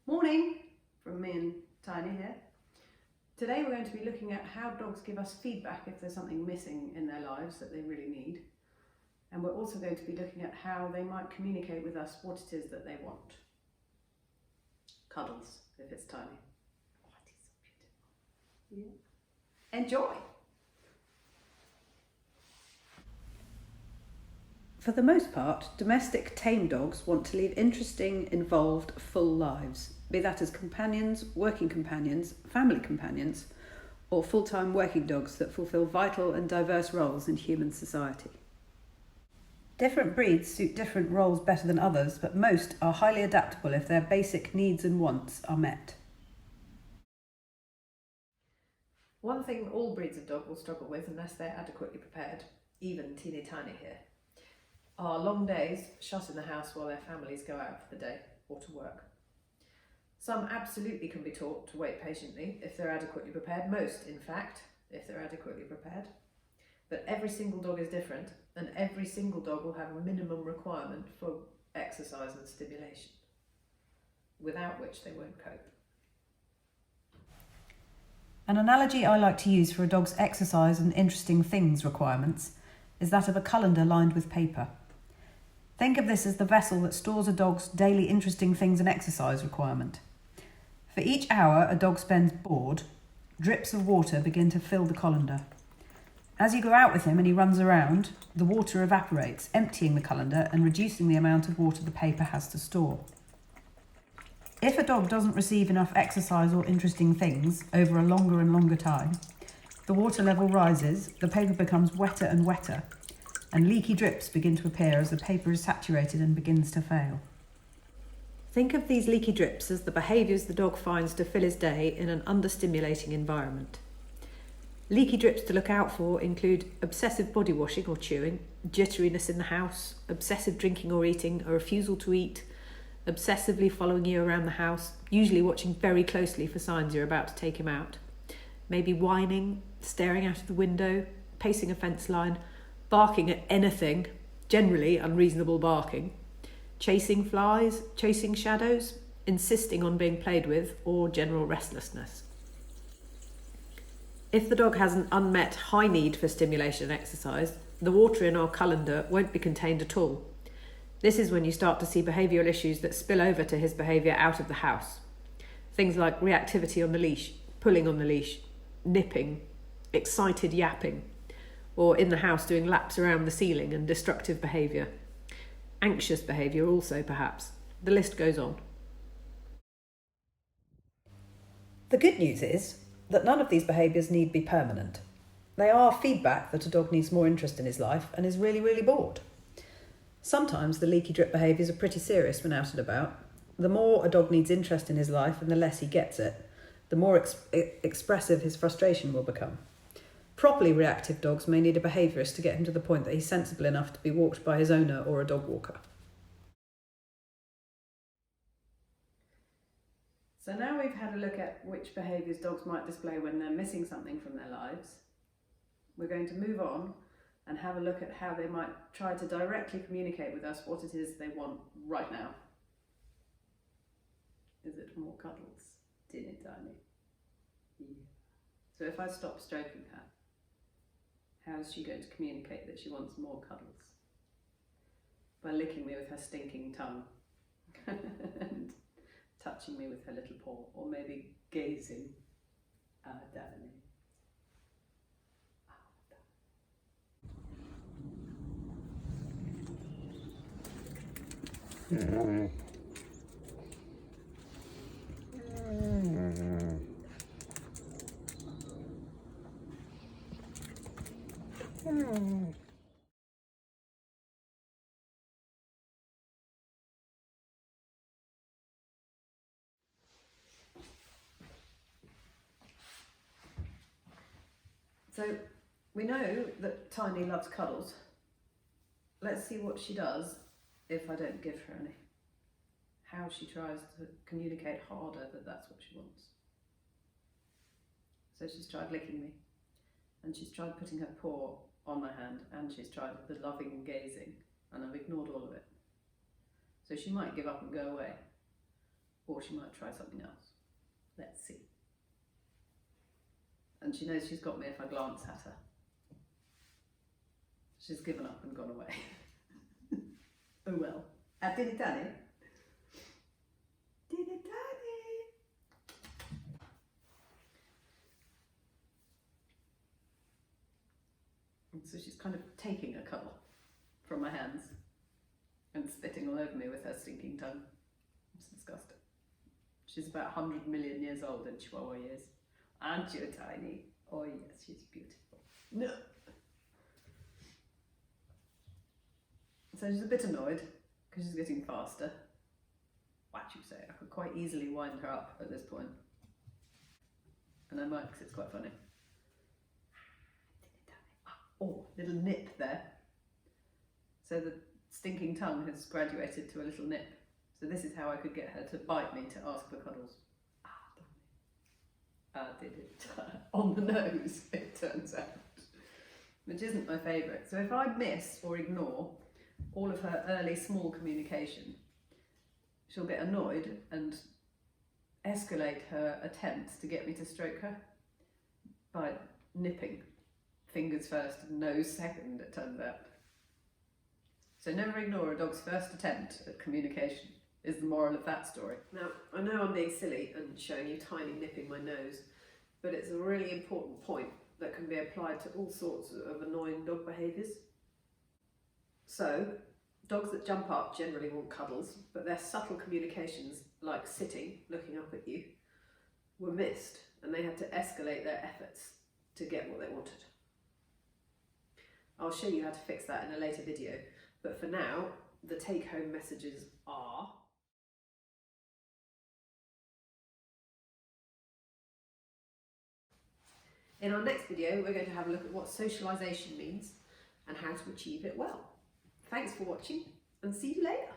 Morning from me and Tiny here. Today we're going to be looking at how dogs give us feedback if there's something missing in their lives that they really need. And we're also going to be looking at how they might communicate with us what it is that they want. Cuddles, if it's Tiny. Oh, it is so beautiful. Yeah. Enjoy! For the most part, domestic tame dogs want to lead interesting, involved, full lives, be that as companions, working companions, family companions, or full-time working dogs that fulfil vital and diverse roles in human society. Different breeds suit different roles better than others, but most are highly adaptable if their basic needs and wants are met. One thing all breeds of dog will struggle with unless they're adequately prepared, even teeny tiny here, are long days shut in the house while their families go out for the day or to work. Some absolutely can be taught to wait patiently if they're adequately prepared, most in fact, if they're adequately prepared. But every single dog is different, and every single dog will have a minimum requirement for exercise and stimulation, without which they won't cope. An analogy I like to use for a dog's exercise and interesting things requirements is that of a colander lined with paper. Think of this as the vessel that stores a dog's daily interesting things and exercise requirement. For each hour a dog spends bored, drips of water begin to fill the colander. As you go out with him and he runs around, the water evaporates, emptying the colander and reducing the amount of water the paper has to store. If a dog doesn't receive enough exercise or interesting things over a longer and longer time, the water level rises, the paper becomes wetter and wetter, and leaky drips begin to appear as the paper is saturated and begins to fail. Think of these leaky drips as the behaviours the dog finds to fill his day in an understimulating environment. Leaky drips to look out for include obsessive body washing or chewing, jitteriness in the house, obsessive drinking or eating, a refusal to eat, obsessively following you around the house, usually watching very closely for signs you're about to take him out, maybe whining, staring out of the window, pacing a fence line, barking at anything, generally unreasonable barking, chasing flies, chasing shadows, insisting on being played with, or general restlessness. If the dog has an unmet high need for stimulation and exercise, the water in our colander won't be contained at all. This is when you start to see behavioural issues that spill over to his behaviour out of the house. Things like reactivity on the leash, pulling on the leash, nipping, excited yapping, or in the house doing laps around the ceiling and destructive behaviour. Anxious behaviour also, perhaps. The list goes on. The good news is that none of these behaviours need be permanent. They are feedback that a dog needs more interest in his life and is really, really bored. Sometimes the leaky drip behaviours are pretty serious when out and about. The more a dog needs interest in his life and the less he gets it, the more expressive his frustration will become. Properly reactive dogs may need a behaviourist to get him to the point that he's sensible enough to be walked by his owner or a dog walker. So now we've had a look at which behaviours dogs might display when they're missing something from their lives, we're going to move on and have a look at how they might try to directly communicate with us what it is they want right now. Is it more cuddles? Teeny tiny. Yeah. So if I stop stroking her, how is she going to communicate that she wants more cuddles? By licking me with her stinking tongue and touching me with her little paw, or maybe gazing. Ah, darling. So we know that Tiny loves cuddles. Let's see what she does if I don't give her any. How she tries to communicate harder that that's what she wants. So she's tried licking me, and she's tried putting her paw on my hand, and she's tried the loving gazing, and I've ignored all of it. So she might give up and go away. or she might try something else. Let's see. And she knows she's got me if I glance at her. She's given up and gone away. Oh well. Did it, Danny? Did it, Danny? And so she's kind of taking a cuddle from my hands and spitting all over me with her stinking tongue. It's disgusting. She's about 100 million years old in Chihuahua years. Aren't you, Tiny? Oh yes, she's beautiful. No. So she's a bit annoyed because she's getting faster. What you say? I could quite easily wind her up at this point. And I might because it's quite funny. Oh, little nip there. So the stinking tongue has graduated to a little nip. So this is how I could get her to bite me to ask for cuddles. Did it. On the nose, it turns out. Which isn't my favourite. So if I miss or ignore all of her early small communication, she'll get annoyed and escalate her attempts to get me to stroke her by nipping. Fingers first and nose second, it turns out. So never ignore a dog's first attempt at communication is the moral of that story. Now, I know I'm being silly and showing you Tiny nipping my nose, but it's a really important point that can be applied to all sorts of annoying dog behaviours. So, dogs that jump up generally want cuddles, but their subtle communications, like sitting, looking up at you, were missed, and they had to escalate their efforts to get what they wanted. I'll show you how to fix that in a later video, but for now, the take-home messages are: in our next video, we're going to have a look at what socialisation means and how to achieve it well. Thanks for watching, and see you later.